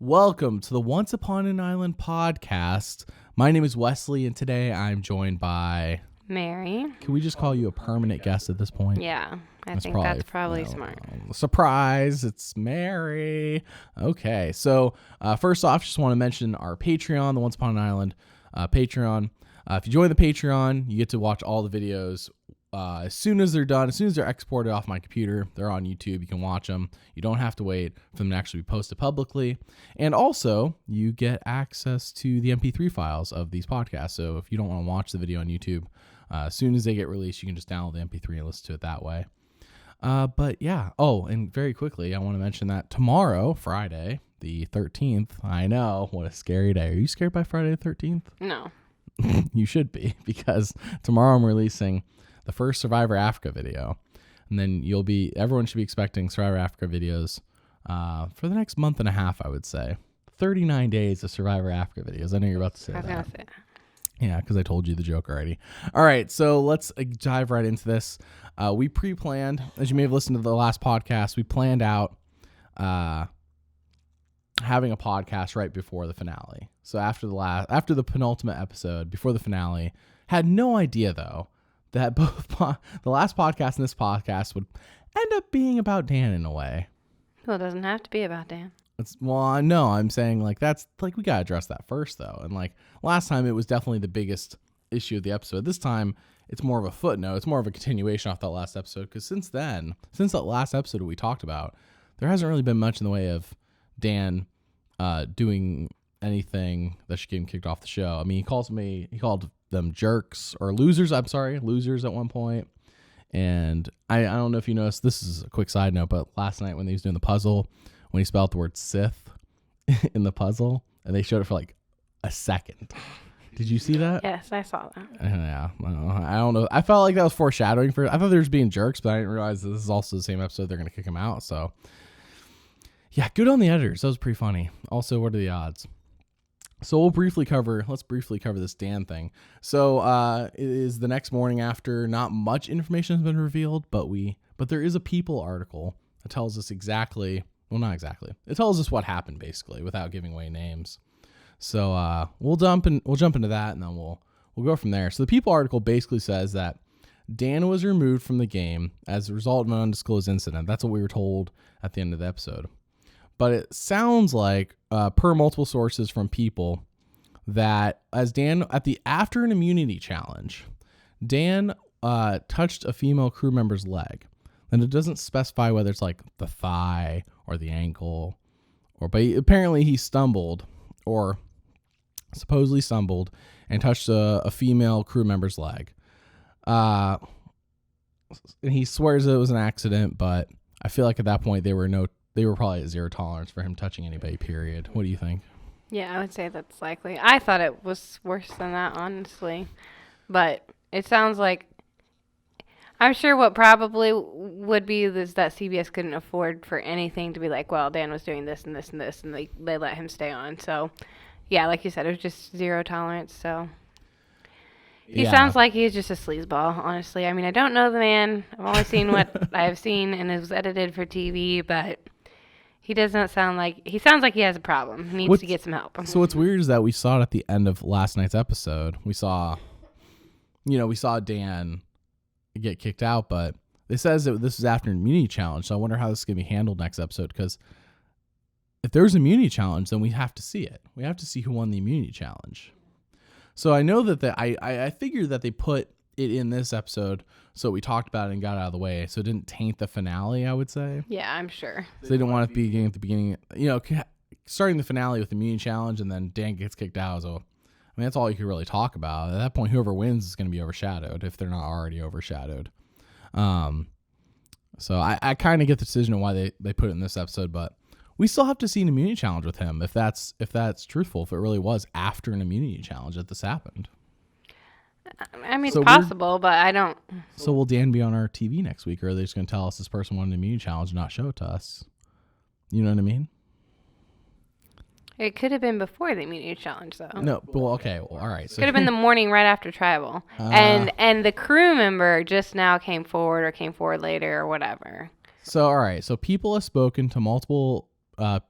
Welcome to the Once Upon an Island podcast. My name is Wesley, and today I'm joined by Mary. Can we just call you a permanent guest at this point? Yeah, I think that's probably smart. Surprise, it's Mary. Okay, so first off, just want to mention our Patreon, the Once Upon an Island Patreon. If you join the Patreon, you get to watch all the videos as soon as they're done, as soon as they're exported off my computer. They're on YouTube. You can watch them. You don't have to wait for them to actually be posted publicly. And also, you get access to the MP3 files of these podcasts. So if you don't want to watch the video on YouTube, as soon as they get released, you can just download the MP3 and listen to it that way. But yeah. Oh, and very quickly, I want to mention that tomorrow, Friday, the 13th, I know, what a scary day. Are you scared by Friday the 13th? No. You should be, because tomorrow I'm releasing the first Survivor Africa video. And then everyone should be expecting Survivor Africa videos for the next month and a half, I would say. 39 days of Survivor Africa videos. I know you're about to say that. I was going to say. Yeah, because I told you the joke already. All right, so let's dive right into this. We pre-planned, as you may have listened to the last podcast, we planned out having a podcast right before the finale. So after the penultimate episode, before the finale, had no idea though that both the last podcast and this podcast would end up being about Dan in a way. Well, it doesn't have to be about Dan. No, I'm saying we gotta address that first though. And last time it was definitely the biggest issue of the episode. This time it's more of a footnote. It's more of a continuation off that last episode, because since that last episode we talked about, there hasn't really been much in the way of Dan doing anything that should get him kicked off the show. I mean, he called them jerks or losers. Losers at one point. And I don't know if you noticed, this is a quick side note, but last night when he was doing the puzzle, when he spelled the word Sith in the puzzle, and they showed it for like a second. Did you see that? Yes, I saw that. Yeah. I don't know. I felt like that was foreshadowing I thought they were just being jerks, but I didn't realize this is also the same episode they're going to kick him out. So yeah, good on the editors. That was pretty funny. Also, what are the odds? So let's briefly cover this Dan thing. So it is the next morning after. Not much information has been revealed, but there is a People article that tells us exactly. Well, not exactly. It tells us what happened basically, without giving away names. So we'll jump into that, and then we'll go from there. So the People article basically says that Dan was removed from the game as a result of an undisclosed incident. That's what we were told at the end of the episode. But it sounds like, per multiple sources from People, that as Dan, after an immunity challenge, Dan touched a female crew member's leg. And it doesn't specify whether it's like the thigh or the ankle, but apparently he stumbled, or supposedly stumbled, and touched a female crew member's leg. And he swears it was an accident, but I feel like at that point they were probably at zero tolerance for him touching anybody, period. What do you think? Yeah, I would say that's likely. I thought it was worse than that, honestly. But it sounds like, I'm sure what probably would be is that CBS couldn't afford for anything to be like, well, Dan was doing this and this and this, and they let him stay on. So, yeah, like you said, it was just zero tolerance. So he sounds like he's just a sleazeball, honestly. I mean, I don't know the man. I've only seen what I've seen, and it was edited for TV, but he doesn't sound like, he sounds like he has a problem. He needs to get some help. So what's weird is that we saw it at the end of last night's episode. We saw Dan get kicked out, but it says that this is after an immunity challenge. So I wonder how this is going to be handled next episode, because if there's an immunity challenge, then we have to see it. We have to see who won the immunity challenge. So I know that I figured that they put it in this episode, so we talked about it and got it out of the way, so it didn't taint the finale, I would say. Yeah, I'm sure. So they didn't want it to be at the beginning, starting the finale with the immunity challenge, and then Dan gets kicked out. So, I mean, that's all you could really talk about. At that point, whoever wins is going to be overshadowed, if they're not already overshadowed. So I kind of get the decision of why they put it in this episode, but we still have to see an immunity challenge with him, if that's truthful, if it really was after an immunity challenge that this happened. I mean, it's possible, but I don't. So will Dan be on our TV next week, or are they just going to tell us this person won an immunity challenge and not show it to us? You know what I mean? It could have been before the immunity challenge, though. No, well, okay, well, all right. So could have been the morning right after tribal, and the crew member just now came forward later or whatever. So all right, so People have spoken to multiple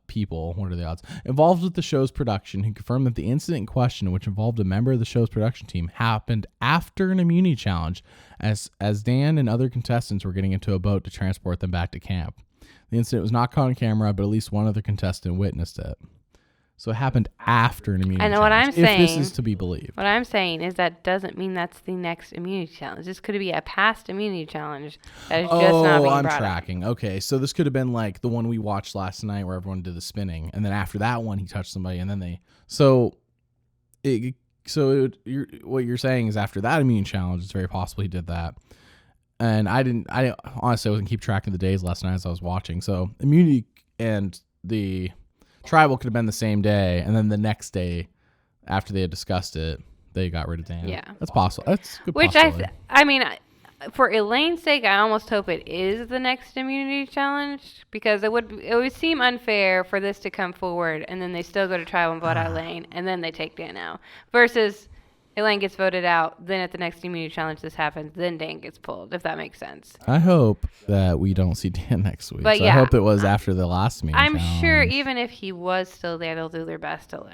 people, what are the odds, involved with the show's production who confirmed that the incident in question, which involved a member of the show's production team, happened after an immunity challenge as Dan and other contestants were getting into a boat to transport them back to camp. The incident was not caught on camera, but at least one other contestant witnessed it. So it happened after an immunity challenge. And what I'm saying, if this is to be believed. What I'm saying is that doesn't mean that's the next immunity challenge. This could be a past immunity challenge that is just not being I'm brought tracking. up. Okay, so this could have been like the one we watched last night where everyone did the spinning, and then after that one he touched somebody, and then they. What you're saying is after that immunity challenge, it's very possible he did that. And I honestly I wasn't keep track of the days last night as I was watching. So immunity and the tribal could have been the same day, and then the next day after they had discussed it, they got rid of Dan. Yeah, that's possible. That's a good. Which I mean, for Elaine's sake, I almost hope it is the next immunity challenge, because it would seem unfair for this to come forward and then they still go to tribal and vote out Elaine, and then they take Dan out, versus Elaine gets voted out, then at the next immunity challenge this happens, then Dan gets pulled, if that makes sense. I hope that we don't see Dan next week. But so yeah, I hope it was after the last immunity challenge. I'm sure even if he was still there, they'll do their best to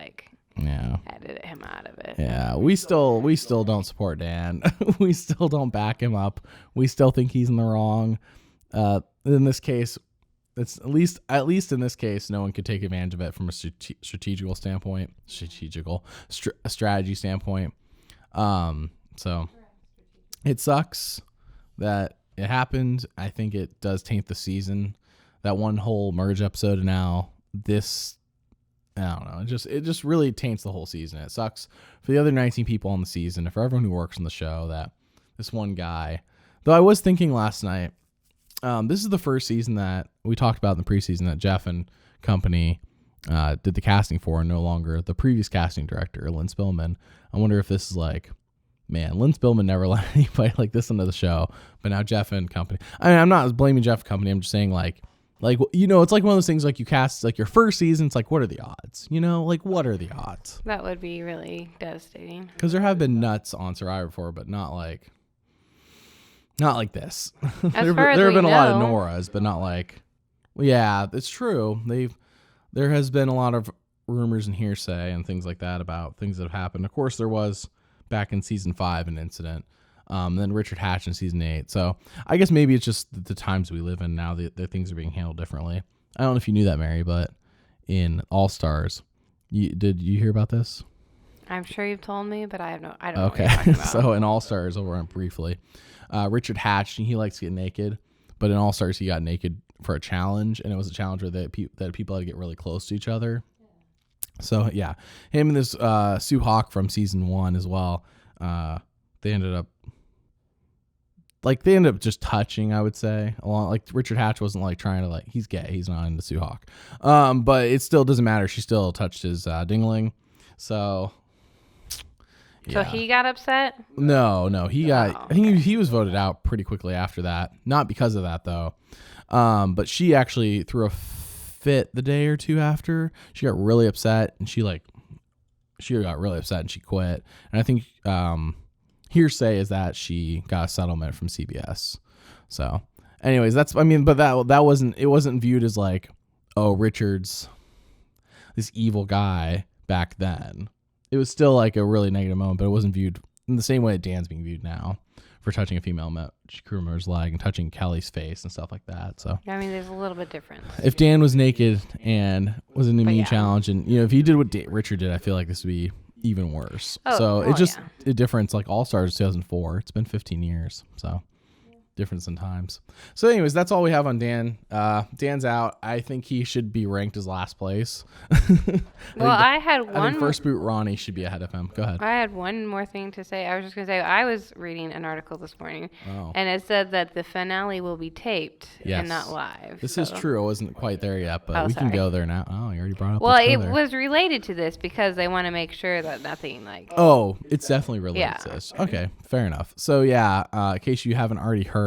edit him out of it. Yeah, we still don't support Dan. We still don't back him up. We still think he's in the wrong. In this case, it's at least in this case, no one could take advantage of it from a strategy standpoint. So it sucks that it happened. I think it does taint the season. That one whole merge episode, and now this, I don't know. It just really taints the whole season. It sucks for the other 19 people on the season and for everyone who works on the show that this one guy, though I was thinking last night, this is the first season that we talked about in the preseason that Jeff and company did the casting for, and no longer the previous casting director, Lynn Spillman. I wonder if this is like, man, Lynn Spillman never let anybody like this into the show, but now Jeff and company. I mean, I'm not blaming Jeff and company. I'm just saying like, it's like one of those things, like you cast like your first season. It's like, what are the odds? What are the odds? That would be really devastating. Because there have been nuts on Survivor before, but not like this. There have been a lot of Noras, but not like, yeah, it's true. There has been a lot of rumors and hearsay and things like that about things that have happened. Of course, there was back in season 5 an incident. Then Richard Hatch in season 8. So I guess maybe it's just the times we live in now that things are being handled differently. I don't know if you knew that, Mary, but in All Stars, did you hear about this? I'm sure you've told me, but I don't know what Okay. you're talking about. So in All Stars, I'll run briefly. Richard Hatch, he likes to get naked, but in All Stars, he got naked for a challenge, and it was a challenge where that people had to get really close to each other. So yeah, him and this Sue Hawk from season 1 as well. They ended up just touching, I would say. Along, like Richard Hatch wasn't like trying to he's gay, he's not into Sue Hawk. But it still doesn't matter. She still touched his dingling. So yeah. So he got upset? No, he got. I think he was voted out pretty quickly after that. Not because of that though. But she actually threw a fit the day or two after. She got really upset, and she got really upset and she quit. And I think hearsay is that she got a settlement from CBS. So, anyways, but that wasn't viewed as like, oh, Richard's this evil guy back then. It was still like a really negative moment, but it wasn't viewed in the same way that Dan's being viewed now for touching a female crew member's leg and touching Kelly's face and stuff like that. So I mean, there's a little bit different. If Dan was naked and was in the immune challenge, and if he did what Richard did, I feel like this would be even worse. It's just a difference. Like All Stars 2004, it's been 15 years, so difference in times. So anyways, that's all we have on Dan. Dan's out. I think he should be ranked as last place. I think First Boot Ronnie should be ahead of him. Go ahead. I had one more thing to say. I was just going to say, I was reading an article this morning, and it said that the finale will be taped and not live. This is true. I wasn't quite there yet, but we can go there now. Oh, you already brought it up. Well, it was related to this because they want to make sure that nothing Oh, it's definitely related to this. Okay, fair enough. So in case you haven't already heard,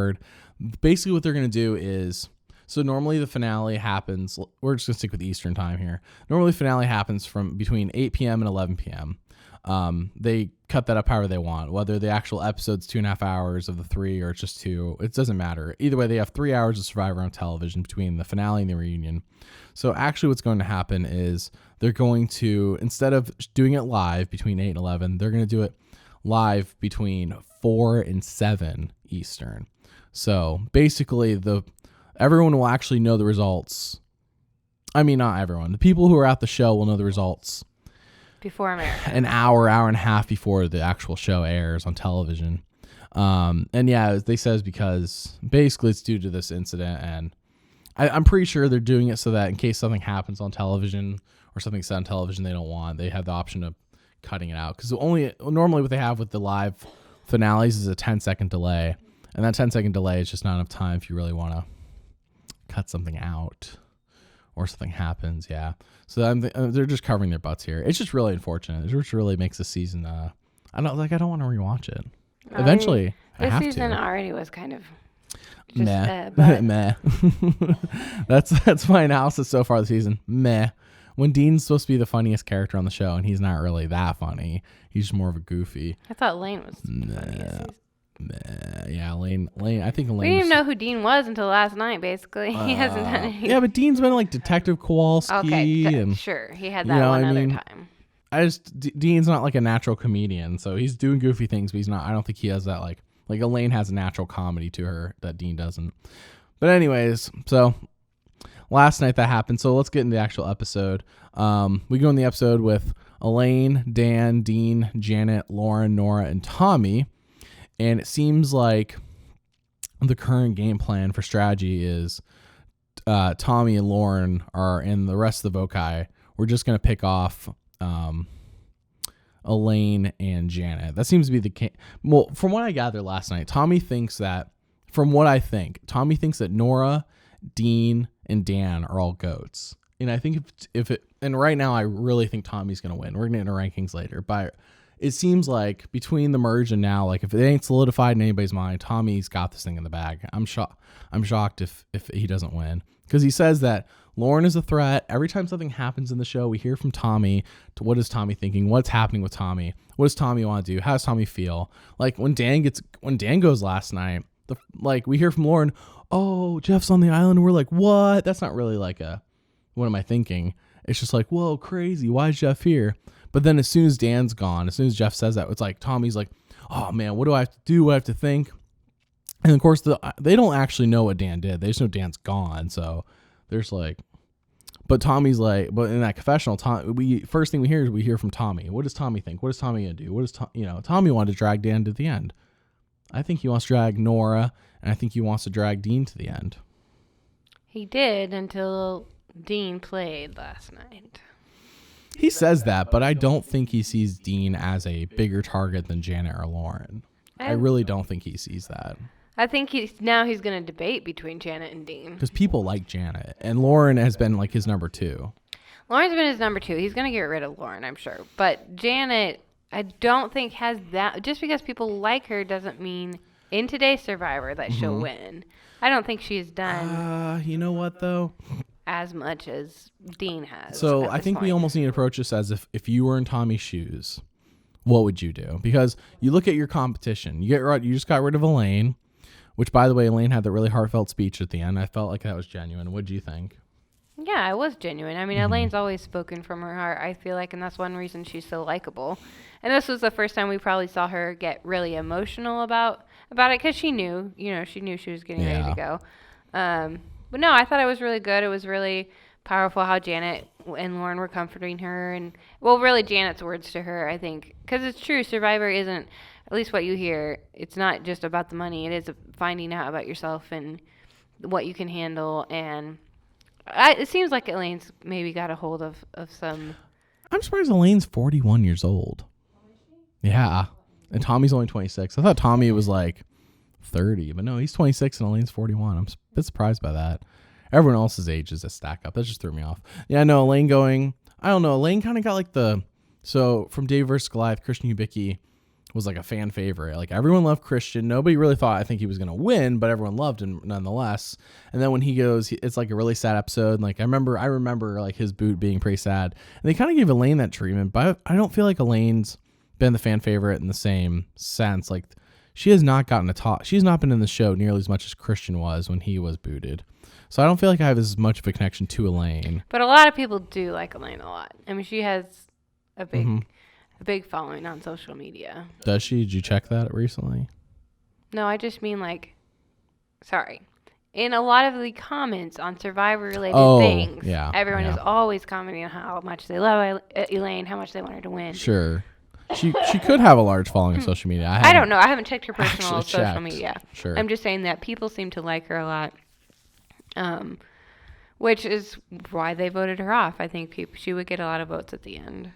basically what they're going to do is, so normally the finale happens, we're just going to stick with Eastern time here. Normally the finale happens from between 8 p.m. and 11 p.m. They cut that up however they want, whether the actual episode's 2.5 hours of the 3 or it's just 2, it doesn't matter. Either way, they have 3 hours of Survivor on television between the finale and the reunion. So actually what's going to happen is they're going to, instead of doing it live between 8 and 11, they're going to do it live between 4 and 7 Eastern. So basically everyone will actually know the results. I mean, not everyone. The people who are at the show will know the results before America. An hour and a half before the actual show airs on television. And yeah, they says because basically it's due to this incident, and I'm pretty sure they're doing it so that in case something happens on television or something said on television they don't want, they have the option of cutting it out. Because normally what they have with the live finales is a 10-second delay, and that 10-second delay is just not enough time if you really want to cut something out or something happens. Yeah. So they're just covering their butts here. It's just really unfortunate. It just really makes the season. I don't want to rewatch it. Eventually, I have to. This season already was kind of just meh. Meh. That's my analysis so far this season. Meh. When Dean's supposed to be the funniest character on the show, and he's not really that funny. He's just more of a goofy. I thought Lane was the funniest. Yeah, Lane. I think Lane. We didn't even know who Dean was until last night. Basically, he hasn't done anything. Yeah, but Dean's been like Detective Kowalski. Okay, and sure, he had that one other time. Dean's not like a natural comedian, so he's doing goofy things, but he's not. I don't think he has that like Elaine has a natural comedy to her that Dean doesn't. But anyways, so last night that happened. So let's get into the actual episode. We go in the episode with Elaine, Dan, Dean, Janet, Lauren, Nora, and Tommy. And it seems like the current game plan for strategy is Tommy and Lauren are in the rest of the Vokai. We're just going to pick off Elaine and Janet. That seems to be the case. Well, from what I gathered last night, Tommy thinks that Nora, Dean, and Dan are all goats. And I think and right now I really think Tommy's going to win. We're going to get into rankings later, but it seems like between the merge and now, like if it ain't solidified in anybody's mind, Tommy's got this thing in the bag. I'm shocked if he doesn't win, because he says that Lauren is a threat. Every time something happens in the show, we hear from Tommy. To what is Tommy thinking? What's happening with Tommy? What does Tommy want to do? How does Tommy feel? Like when Dan goes last night, we hear from Lauren, oh, Jeff's on the island. And we're like, what? That's not really like what am I thinking? It's just like, whoa, crazy. Why is Jeff here? But then as soon as Dan's gone, as soon as Jeff says that, it's like Tommy's like, oh man, what do I have to do? What do I have to think? And of course, they don't actually know what Dan did. They just know Dan's gone. So there's but Tommy's like, but in that confessional, first thing we hear from Tommy. What does Tommy think? What is Tommy gonna do? What is Tommy wanted to drag Dan to the end. I think he wants to drag Nora, and I think he wants to drag Dean to the end. He did until Dean played last night. He says that, but I don't think he sees Dean as a bigger target than Janet or Lauren. I really don't think he sees that. I think he's going to debate between Janet and Dean. Because people like Janet, and Lauren has been like his number 2. Lauren's been his number 2. He's going to get rid of Lauren, I'm sure. But Janet, I don't think has that. Just because people like her doesn't mean in today's Survivor that she'll win. I don't think she's done. You know what though? As much as Dean has. So I think we almost need to approach this as if you were in Tommy's shoes, what would you do? Because you look at your competition. You just got rid of Elaine, which by the way, Elaine had the really heartfelt speech at the end. I felt like that was genuine. What do you think? Yeah, it was genuine. I mean, Elaine's always spoken from her heart, I feel like, and that's one reason she's so likable. And this was the first time we probably saw her get really emotional about it, because she knew she was getting ready to go. But no, I thought it was really good. It was really powerful how Janet and Lauren were comforting her. And, well, really Janet's words to her, I think. Because it's true, Survivor isn't, at least what you hear, it's not just about the money. It is finding out about yourself and what you can handle. And it seems like Elaine's maybe got a hold of some. I'm surprised Elaine's 41 years old. Yeah. And Tommy's only 26. I thought Tommy was like 30, but no, he's 26 and Elaine's 41. I'm a bit surprised by that. Everyone else's ages that stack up. That just threw me off. Yeah, no, Elaine going, I don't know. Elaine kind of got like so from Dave vs. Goliath, Christian Hubicki was like a fan favorite. Like everyone loved Christian. Nobody really thought, I think he was going to win, but everyone loved him nonetheless. And then when he goes, it's like a really sad episode. Like I remember like his boot being pretty sad. And they kind of gave Elaine that treatment, but I don't feel like Elaine's been the fan favorite in the same sense. Like, she has not gotten a talk. She's not been in the show nearly as much as Christian was when he was booted. So I don't feel like I have as much of a connection to Elaine. But a lot of people do like Elaine a lot. I mean, she has a big following on social media. Does she? Did you check that recently? No, I just mean sorry. In a lot of the comments on Survivor-related things, everyone is always commenting on how much they love Elaine, how much they want her to win. Sure. She could have a large following on social media. I don't know. I haven't checked her personal social checked. media. Sure. I'm just saying that people seem to like her a lot, which is why they voted her off. I think she would get a lot of votes at the end.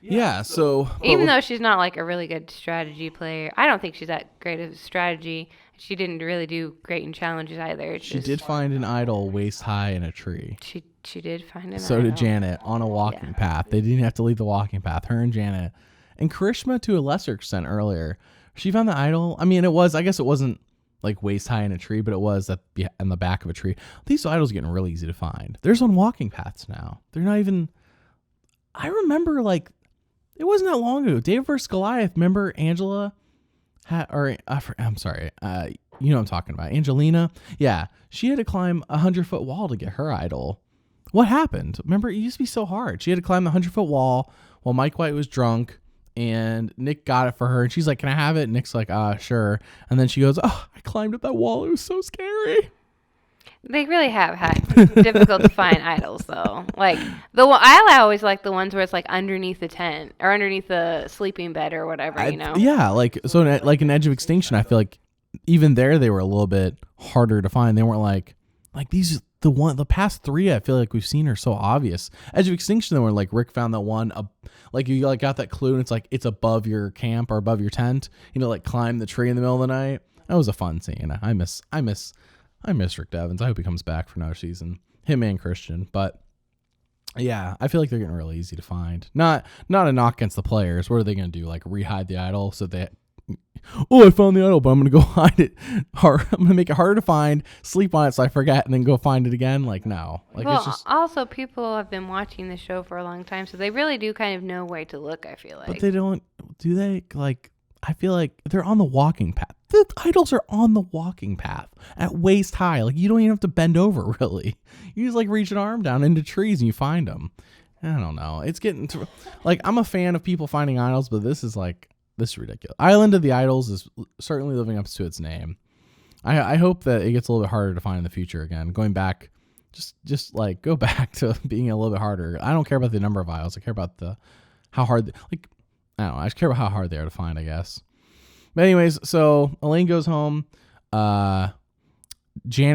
Yeah, so... Even though she's not like a really good strategy player, I don't think she's that great at strategy. She didn't really do great in challenges either. She did find an idol waist high in a tree. She did find an idol. So did Janet on a walking path. They didn't have to leave the walking path. Her and Janet. And Karishma, to a lesser extent earlier, she found the idol. I mean, I guess it wasn't like waist high in a tree, but it was in the back of a tree. These idols are getting really easy to find. There's on walking paths now. They're not even... I remember, like, it wasn't that long ago. David vs. Goliath. Remember Angela? I'm sorry. You know what I'm talking about. Angelina. Yeah. She had to climb a 100-foot wall to get her idol. What happened? Remember, it used to be so hard. She had to climb the 100-foot wall while Mike White was drunk, and Nick got it for her. And she's like, "Can I have it?" And Nick's like, sure. And then she goes, "Oh, I climbed up that wall. It was so scary." They really have had difficult to find idols, though. Like I always like the ones where it's like underneath the tent or underneath the sleeping bed or whatever, you know. Yeah, like an Edge of Extinction. I feel like even there they were a little bit harder to find. They weren't like these. The past three I feel like we've seen are so obvious. Edge of Extinction, they were like Rick found that one. You like got that clue and it's like it's above your camp or above your tent. You know, like climb the tree in the middle of the night. That was a fun scene. I miss Rick Devens. I hope he comes back for another season. Him and Christian. But yeah, I feel like they're getting really easy to find. Not a knock against the players. What are they going to do? Like rehide the idol so that, I found the idol, but I'm going to go hide it. I'm going to make it harder to find, sleep on it so I forget, and then go find it again. Like, no. Like, well, it's just... also people have been watching the show for a long time, so they really do kind of know where to look, I feel like. But they don't, do they? Like, I feel like they're on the walking path. The idols are on the walking path at waist high. Like, you don't even have to bend over, really. You just, like, reach an arm down into trees and you find them. I don't know. It's getting to, like, I'm a fan of people finding idols, but this is ridiculous. Island of the Idols is certainly living up to its name. I hope that it gets a little bit harder to find in the future again. Going back, just like, go back to being a little bit harder. I don't care about the number of idols. I care about how hard, I don't know. I just care about how hard they are to find, I guess. But anyways, so Elaine goes home. Janet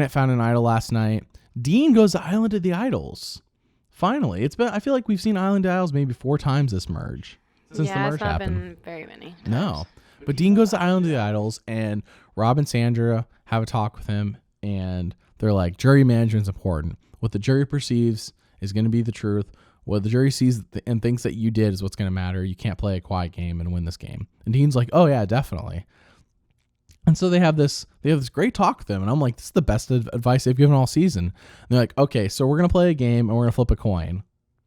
found an idol last night. Dean goes to Island of the Idols. Finally, I feel like we've seen Island of the Idols maybe 4 times this merge since the merge it's not happened. been very many times. No, but Dean goes to Island of the Idols, and Rob and Sandra have a talk with him, and they're like, jury management's important. What the jury perceives is going to be the truth. What the jury sees and thinks that you did is what's going to matter. You can't play a quiet game and win this game. And Dean's like, "Oh yeah, definitely." And so they have this great talk with them, and I'm like, this is the best advice they've given all season. And they're like, "Okay, so we're going to play a game and we're going to flip a coin."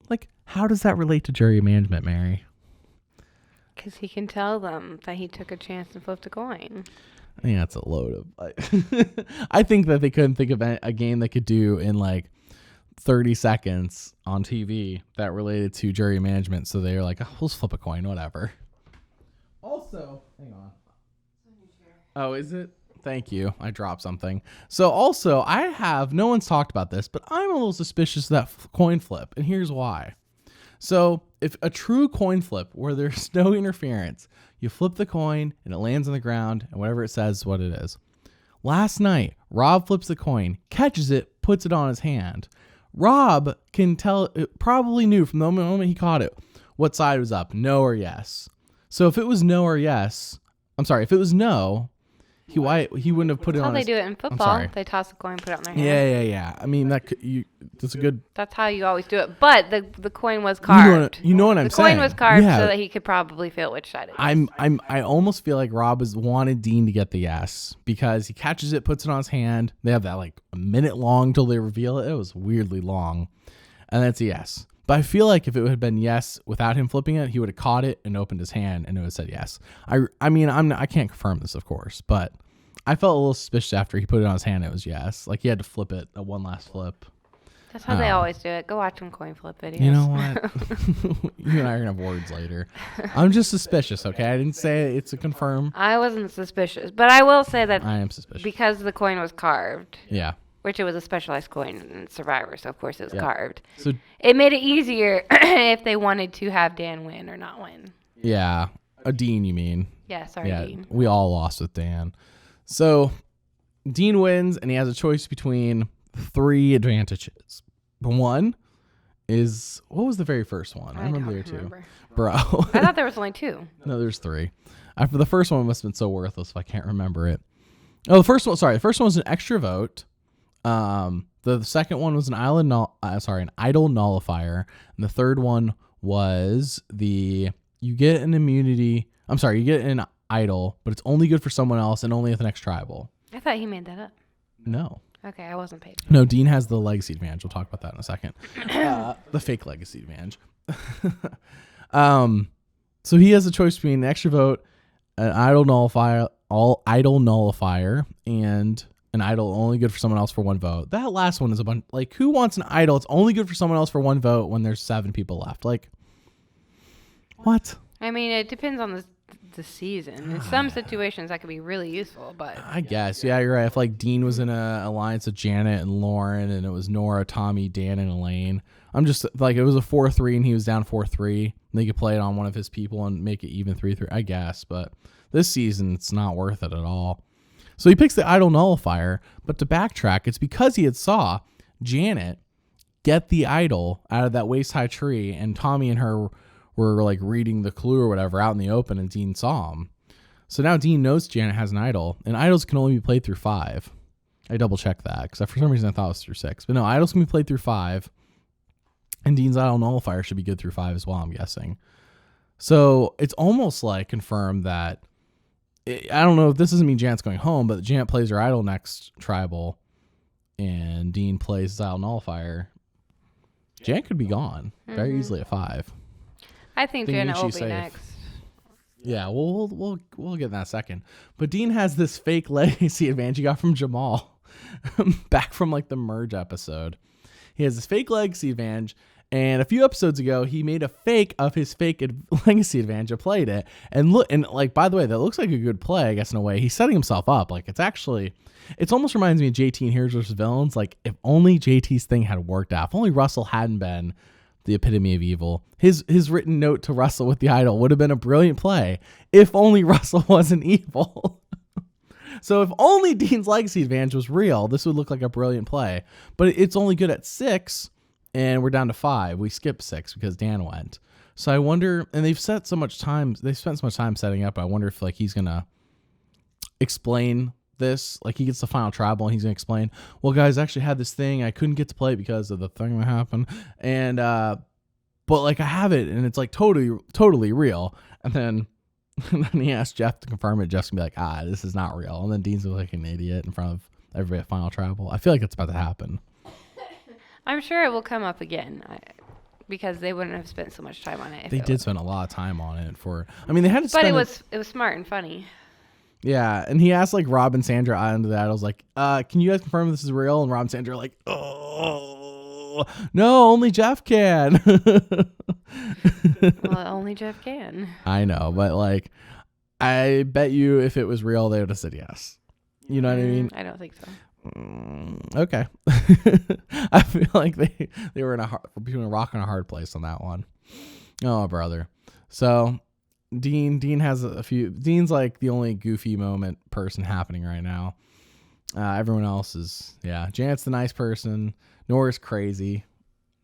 Like, how does that relate to jury management, Mary? Because he can tell them that he took a chance and flipped a coin. I think that's a load of... I think that they couldn't think of a game they could do in like 30 seconds on TV that related to jury management. So they were like, we'll just flip a coin, whatever. Also, hang on. Oh, is it? Thank you. I dropped something. So also, no one's talked about this, but I'm a little suspicious of that coin flip. And here's why. So if a true coin flip where there's no interference, you flip the coin and it lands on the ground and whatever it says is what it is. Last night, Rob flips the coin, catches it, puts it on his hand. Rob can tell, probably knew from the moment he caught it what side was up, no or yes. So if it was no or yes, if it was no, he wouldn't have put it on. That's how they do it in football. They toss a coin, put it on their hand. Yeah. I mean, that's a good. That's how you always do it. But the coin was carved. You know what I'm saying. The coin was carved so that he could probably feel which side it is. I almost feel like Rob has wanted Dean to get the yes because he catches it, puts it on his hand. They have that like a minute long till they reveal it. It was weirdly long, and that's a yes. But I feel like if it had been yes without him flipping it, he would have caught it and opened his hand and it would have said yes. I mean, I can't confirm this, of course, but I felt a little suspicious after he put it on his hand. It was yes. Like he had to flip it, a one last flip. That's how they always do it. Go watch some coin flip videos. You know what? You and I are going to have words later. I'm just suspicious, okay? I didn't say it's a confirm. I wasn't suspicious, but I will say that I am suspicious. because the coin was carved. Yeah. Which it was a specialized coin in Survivor, so of course it was carved. So it made it easier if they wanted to have Dan win or not win. Yeah. Dean, you mean? Yeah, sorry, Dean. We all lost with Dan. So Dean wins, and he has a choice between 3 advantages. One is, what was the very first one? I remember there too. Bro. I thought there was only 2. No, there's 3. The first one must have been so worthless if I can't remember it. Oh, the first one was an extra vote. The second one was an idle nullifier, and the third one was you get an immunity. You get an idol, but it's only good for someone else and only at the next tribal. I thought he made that up. No. Okay, I wasn't paid. No, Dean has the legacy advantage. We'll talk about that in a second. The fake legacy advantage. So he has a choice between an extra vote, an idle nullifier, and an idol only good for someone else for 1 vote. That last one is a bunch. Like, who wants an idol? It's only good for someone else for 1 vote when there's 7 people left. Like, what? I mean, it depends on the season. In some situations, that could be really useful, but I guess, yeah, you're right. If like Dean was in a alliance with Janet and Lauren, and it was Nora, Tommy, Dan, and Elaine, I'm just like, it was a 4-3, and he was down 4-3. And they could play it on one of his people and make it even 3-3, I guess. But this season, it's not worth it at all. So he picks the idol nullifier, but to backtrack, it's because he had saw Janet get the idol out of that waist-high tree, and Tommy and her were like reading the clue or whatever out in the open, and Dean saw him. So now Dean knows Janet has an idol, and idols can only be played through 5. I double-checked that, because for some reason I thought it was through 6. But no, idols can be played through 5, and Dean's idol nullifier should be good through 5 as well, I'm guessing. So it's almost like confirmed that, I don't know if this doesn't mean Janet's going home, but Janet plays her idol next tribal, and Dean plays his idol nullifier. Janet could be gone very easily at 5. I think Janet will be next. Yeah, we'll get in that in a second. But Dean has this fake legacy advantage he got from Jamal back from like the merge episode. He has this fake legacy advantage, and a few episodes ago he made a fake of his fake legacy advantage. I played it, and look, and like, by the way, that looks like a good play, I guess, in a way. He's setting himself up. Like, it's almost reminds me of JT in Heroes vs. Villains. Like, if only JT's thing had worked out, if only Russell hadn't been the epitome of evil. His written note to Russell with the idol would have been a brilliant play if only Russell wasn't evil. So if only Dean's legacy advantage was real, this would look like a brilliant play. But it's only good at 6, and we're down to 5. We skipped 6 because Dan went. So I wonder, and they've spent so much time setting up. I wonder if like he's gonna explain this, like he gets the final tribal and he's gonna explain, well guys, I actually had this thing, I couldn't get to play because of the thing that happened, and but like I have it and it's like totally real, and then he asked Jeff to confirm it. Jeff's gonna be like, this is not real, and then Dean's like an idiot in front of everybody at final tribal. I feel like it's about to happen. I'm sure it will come up again because they wouldn't have spent so much time on it. They did spend a lot of time on it they had to spend, but it was smart and funny. Yeah, and he asked like Rob and Sandra under that. I was like, can you guys confirm this is real? And Rob and Sandra are like, oh, no, only Jeff can. Well, only Jeff can. I know, but like, I bet you if it was real, they would have said yes. You know what I mean? I don't think so. Okay. I feel like they were between a rock and a hard place on that one. Oh, brother. So Dean has a few. Dean's like the only goofy moment person happening right now. Everyone else is, Janet's the nice person. Nora's crazy.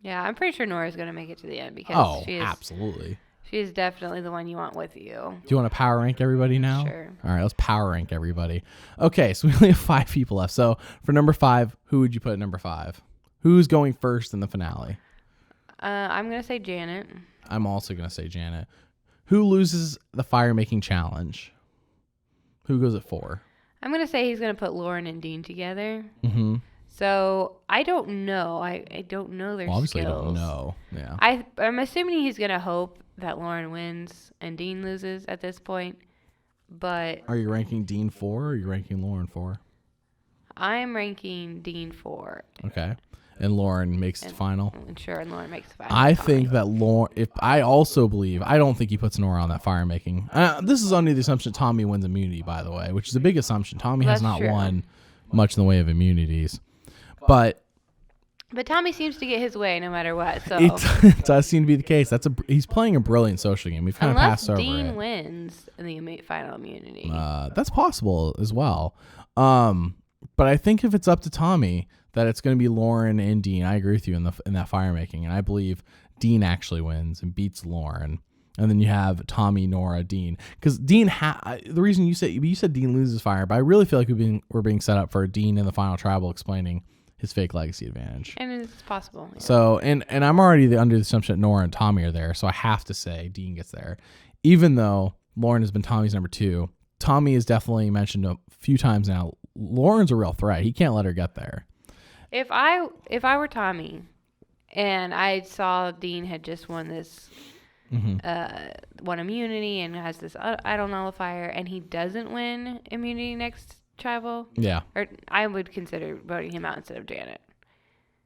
Yeah, I'm pretty sure Nora's gonna make it to the end because absolutely. She is definitely the one you want with you. Do you want to power rank everybody now? Sure. All right, let's power rank everybody. Okay, so we only have 5 people left. So for number 5, who would you put at number 5? Who's going first in the finale? I'm gonna say Janet. I'm also gonna say Janet. Who loses the fire making challenge? Who goes at 4? I'm gonna say he's gonna put Lauren and Dean together. Mm-hmm. So I don't know. I don't know their Well, obviously, you skills. don't know. Yeah. I'm assuming he's gonna hope that Lauren wins and Dean loses at this point. But Are you ranking Dean 4 or are you ranking Lauren 4? I'm ranking Dean 4. Okay. And Lauren makes it final. And sure, and Lauren makes the final. I think that Lauren, I don't think he puts Nora on that fire making. This is under the assumption Tommy wins immunity, by the way, which is a big assumption. Tommy has not won much in the way of immunities. But Tommy seems to get his way no matter what. So it does seem to be the case. He's playing a brilliant social game. We've kind of passed over Dean it. wins in the final immunity. That's possible as well. But I think if it's up to Tommy, that it's going to be Lauren and Dean. I agree with you in that fire making, and I believe Dean actually wins and beats Lauren. And then you have Tommy, Nora, Dean. Because Dean, the reason you said Dean loses fire, but I really feel like we're being set up for Dean in the final tribal explaining his fake legacy advantage. And it's possible. Yeah. So, and I'm already under the assumption that Nora and Tommy are there, so I have to say Dean gets there. Even though Lauren has been Tommy's number 2, Tommy is definitely mentioned a few times now. Lauren's a real threat. He can't let her get there. If I were Tommy and I saw Dean had just won this won immunity and has this idol nullifier and he doesn't win immunity next tribal, or I would consider voting him out instead of Janet.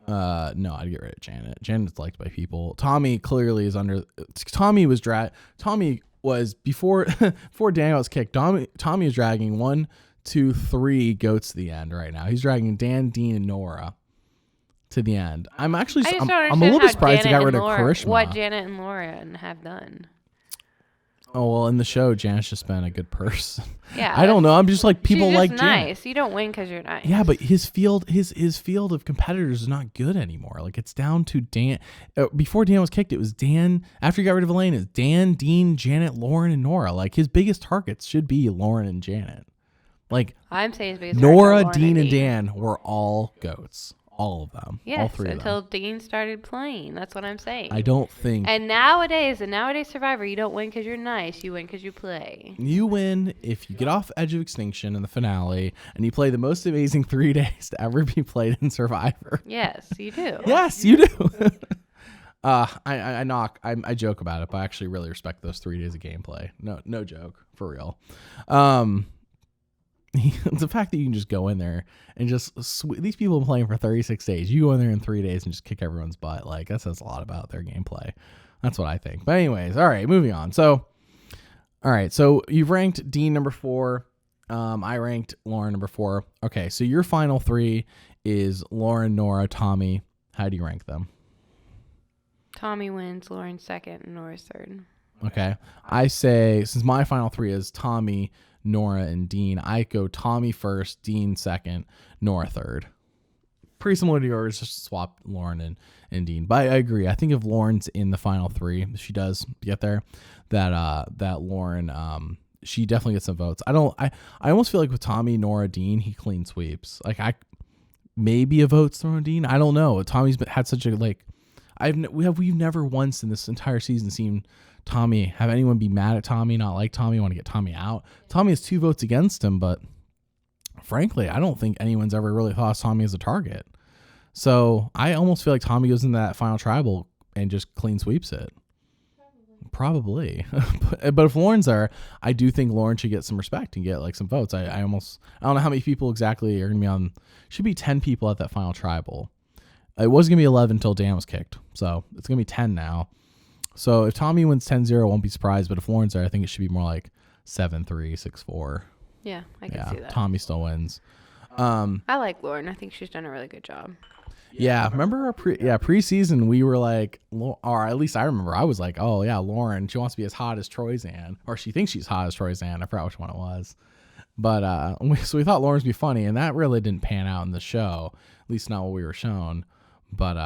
No, I'd get rid of Janet. Janet's liked by people. Tommy clearly is under. Tommy was before Daniel was kicked. Tommy is dragging 1, 2, 3 goats to the end right now. He's dragging Dan, Dean, and Nora to the end. I'm a little bit surprised he got rid of Karishma. What Janet and Lauren have done. Oh, well, in the show, Janet's just been a good person. Yeah. I don't know. I'm just like, people like nice. Janet. You don't win because you're nice. Yeah, but his field of competitors is not good anymore. Like, it's down to Dan. Before Dan was kicked, it was Dan. After he got rid of Elaine, it's Dan, Dean, Janet, Lauren, and Nora. Like, his biggest targets should be Lauren and Janet. Like, I'm saying his biggest Nora, Dean, and Dan were all goats. All of them. Yes, all 3 of them. until Dean started playing. That's what I'm saying. I don't think. And nowadays Survivor, you don't win because you're nice. You win because you play. You win if you get off Edge of Extinction in the finale and you play the most amazing 3 days to ever be played in Survivor. Yes, you do. Yes, you do. I joke about it, but I actually really respect those 3 days of gameplay. No joke, for real. The fact that you can just go in there and just these people have been playing for 36 days. You go in there in 3 days and just kick everyone's butt. Like, that says a lot about their gameplay. That's what I think. But anyways, all right, moving on. So, all right, so you've ranked Dean number 4. I ranked Lauren number 4. Okay, so your final 3 is Lauren, Nora, Tommy. How do you rank them? Tommy wins, Lauren second, and Nora's third. Okay, I say, since my final 3 is Tommy, Nora, and Dean, I go Tommy first, Dean second, Nora third. Pretty similar to yours, just swap Lauren and Dean. But I agree. I think if Lauren's in the final 3, if she does get there, that Lauren, she definitely gets some votes. I almost feel like with Tommy, Nora, Dean, he clean sweeps. Like, maybe a vote's thrown Dean. I don't know. Tommy's had such a, like, we've never once in this entire season seen Tommy have anyone be mad at Tommy, not like Tommy, want to get Tommy out. Tommy has 2 votes against him, but frankly, I don't think anyone's ever really thought of Tommy as a target. So I almost feel like Tommy goes into that final tribal and just clean sweeps it. Probably. But if Lauren's there, I do think Lauren should get some respect and get like some votes. I don't know how many people exactly are going to be on. Should be 10 people at that final tribal. It was going to be 11 until Dan was kicked. So it's going to be 10 now. So if Tommy wins 10-0, I won't be surprised. But if Lauren's there, I think it should be more like 7-3, 6-4. Yeah, I can see that. Tommy still wins. I like Lauren. I think she's done a really good job. Yeah, remember our preseason, we were like, or at least I remember, I was like, oh yeah, Lauren, she wants to be as hot as Troyzan, or she thinks she's hot as Troyzan. I forgot which one it was. But so we thought Lauren's be funny, and that really didn't pan out in the show, at least not what we were shown. But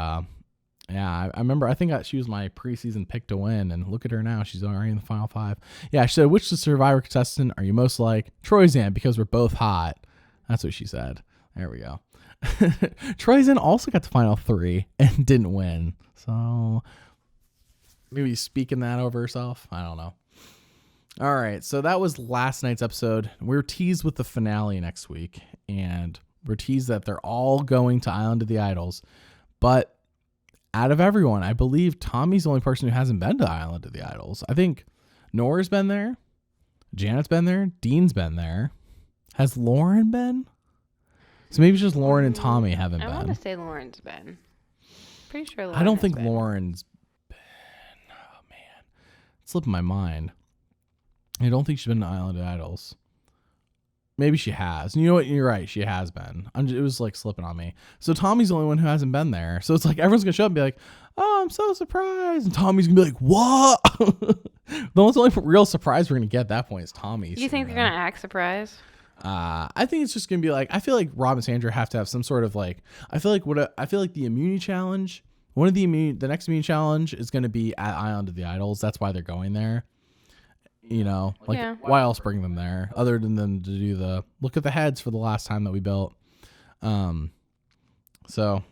yeah, I remember, I think she was my preseason pick to win, and look at her now. She's already in the final 5. Yeah, she said, which Survivor contestant are you most like? Troyzan, because we're both hot. That's what she said. There we go. Troyzan also got to final 3 and didn't win. So maybe speaking that over herself. I don't know. All right. So that was last night's episode. We're teased with the finale next week. And We're teased that they're all going to Island of the Idols. But out of everyone, I believe Tommy's the only person who hasn't been to Island of the Idols. I think Nora's been there. Janet's been there. Dean's been there. Has Lauren been? So maybe it's just Lauren and Tommy haven't been. I want to say Lauren's been. Pretty sure Lauren I don't think been. Lauren's been. Oh, man. It's slipping my mind. I don't think she's been to Island of Idols. Maybe she has. You know what? You're right. She has been. It was like slipping on me. So Tommy's the only one who hasn't been there. So it's like everyone's going to show up and be like, oh, I'm so surprised. And Tommy's going to be like, what? The only real surprise we're going to get at that point is Tommy's. Do you think they're going to act surprised? I think it's just going to be like, I feel like Rob and Sandra have to have some sort of like, I feel like the immunity challenge, the next immunity challenge is going to be at Island of the Idols. That's why they're going there. You know, like why else bring them there other than them to do the look at the heads for the last time that we built. So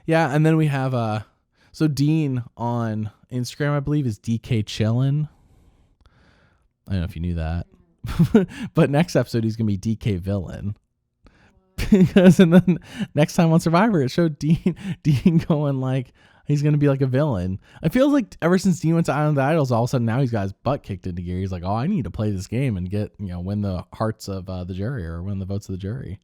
yeah. And then we have, so Dean on Instagram, I believe is DK Chillin. I don't know if you knew that, but next episode, he's going to be DK Villain. Because and then next time on Survivor, it showed Dean going like, he's going to be like a villain. I feel like ever since Dean went to Island of the Idols, all of a sudden now he's got his butt kicked into gear. He's like, oh, I need to play this game and get, win the hearts of the jury or win the votes of the jury.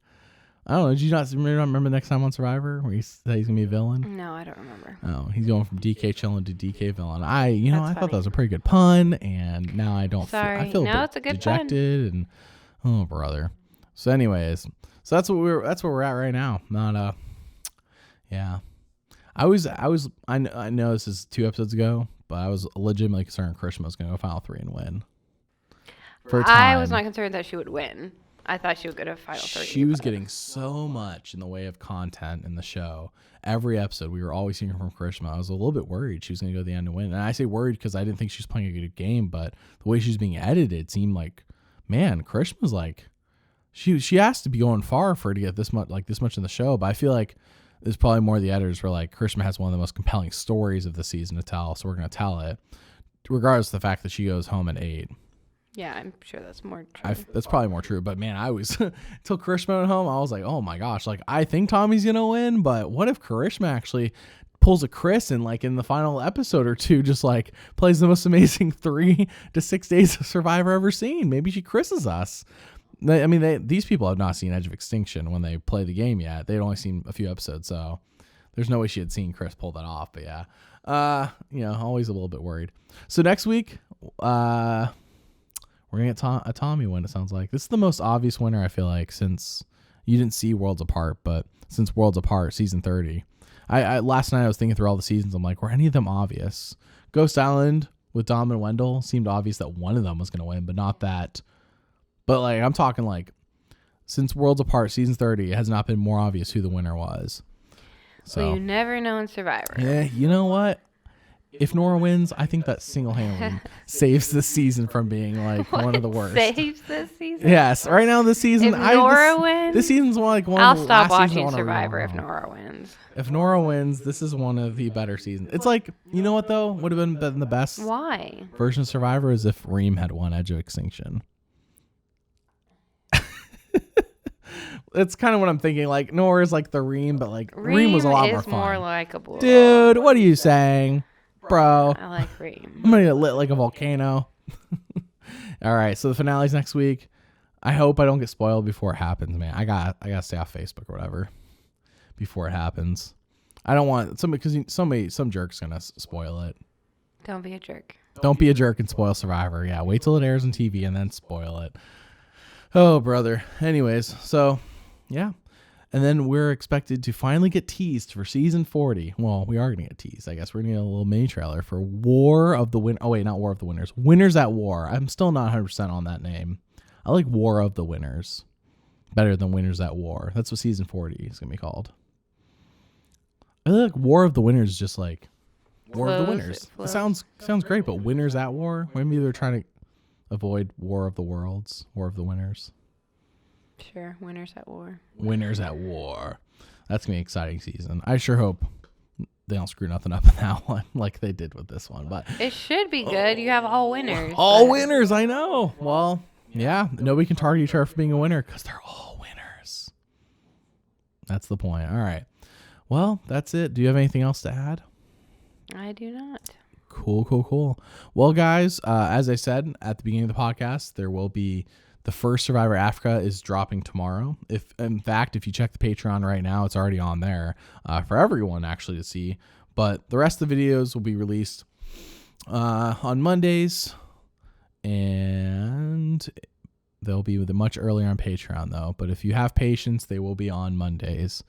I don't know. Did you not remember next time on Survivor where he said he's going to be a villain? No, I don't remember. Oh, he's going from DK Chillin to DK Villain. I thought that was a pretty good pun, and now I don't Sorry. feel No, it's a good dejected pun. and oh brother. So anyways, so that's where we're at right now. Not yeah. I know this is 2 episodes ago, but I was legitimately concerned Krishna was going to go Final 3 and win. For a time. I was not concerned that she would win. I thought she would go to Final 3. She was getting so much in the way of content in the show. Every episode, we were always hearing from Krishna. I was a little bit worried she was going to go to the end and win. And I say worried because I didn't think she was playing a good game, but the way she was being edited seemed like, man, Krishna's like, she has to be going far for her to get this much in the show. But I feel like there's probably more of the editors were like, Krishna has one of the most compelling stories of the season to tell, so we're going to tell it, regardless of the fact that she goes home at 8. Yeah, I'm sure that's more true. That's probably more true, but man, I was until Krishna went home, I was like, oh my gosh, like I think Tommy's gonna win, but what if Krishna actually pulls a Chris and like in the final episode or 2 just like plays the most amazing 3 to 6 days of Survivor ever seen? Maybe she Chris's us. These people have not seen Edge of Extinction when they play the game yet. They'd only seen a few episodes, so there's no way she had seen Chris pull that off. But yeah, always a little bit worried. So next week, we're going to get a Tommy win, it sounds like. This is the most obvious winner, I feel like, since you didn't see Worlds Apart, but since Worlds Apart, season 30. I last night I was thinking through all the seasons. I'm like, were any of them obvious? Ghost Island with Dom and Wendell seemed obvious that one of them was going to win, but not that. But like, I'm talking like, since Worlds Apart, season 30, it has not been more obvious who the winner was. So well, you never know in Survivor. Yeah, you know what? If Nora wins, I think that single-handedly saves this season from being like one of the worst. Saves this season? Yes, right now this season. If Nora wins, this season's one I'll of the stop last watching Survivor if Nora wins. If Nora wins, this is one of the better seasons. It's like, you know what though? Would have been the best. Why? Version of Survivor is if Reem had won Edge of Extinction. It's kind of what I'm thinking. Like Nora's like the Reem, but like Reem was a lot more fun. More likable. Dude, what are you saying? Bro, I like Reem. I'm gonna get lit like a volcano. All right, so the finale's next week. I hope I don't get spoiled before it happens, man. I gotta stay off Facebook or whatever before it happens. I don't want some jerk's gonna spoil it. Don't be a jerk. Don't be a jerk and spoil Survivor. Yeah, wait till it airs on TV and then spoil it. Oh, brother. Anyways, so yeah. And then we're expected to finally get teased for season 40. Well, we are going to get teased. I guess we're going to get a little mini trailer for War of the Win. Oh, wait, not War of the Winners. Winners at War. I'm still not 100% on that name. I like War of the Winners better than Winners at War. That's what season 40 is going to be called. I like War of the Winners, just like War of the Winners. It sounds great, but Winners at War? Maybe they're trying to avoid War of the Worlds, War of the Winners. Sure, Winners at War. Winners at War. That's going to be an exciting season. I sure hope they don't screw nothing up in that one like they did with this one. But it should be good. You have all winners. All winners, I know. Well, yeah, nobody can target each other for being a winner because they're all winners. That's the point. All right. Well, that's it. Do you have anything else to add? I do not. Cool. Well, guys, as I said at the beginning of the podcast, there will be the first Survivor Africa is dropping tomorrow. In fact, if you check the Patreon right now, it's already on there for everyone actually to see. But the rest of the videos will be released on Mondays, and they'll be much earlier on Patreon though. But if you have patience, they will be on Mondays.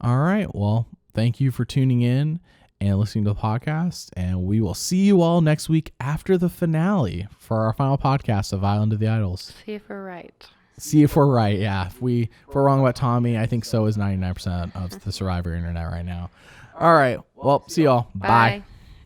All right. Well, thank you for tuning in and listening to the podcast, and we will see you all next week after the finale for our final podcast of Island of the Idols. See if we're right. See if we're right. Yeah. If we're wrong about Tommy, I think so is 99% of the Survivor internet right now. All right. Well, see y'all. Bye.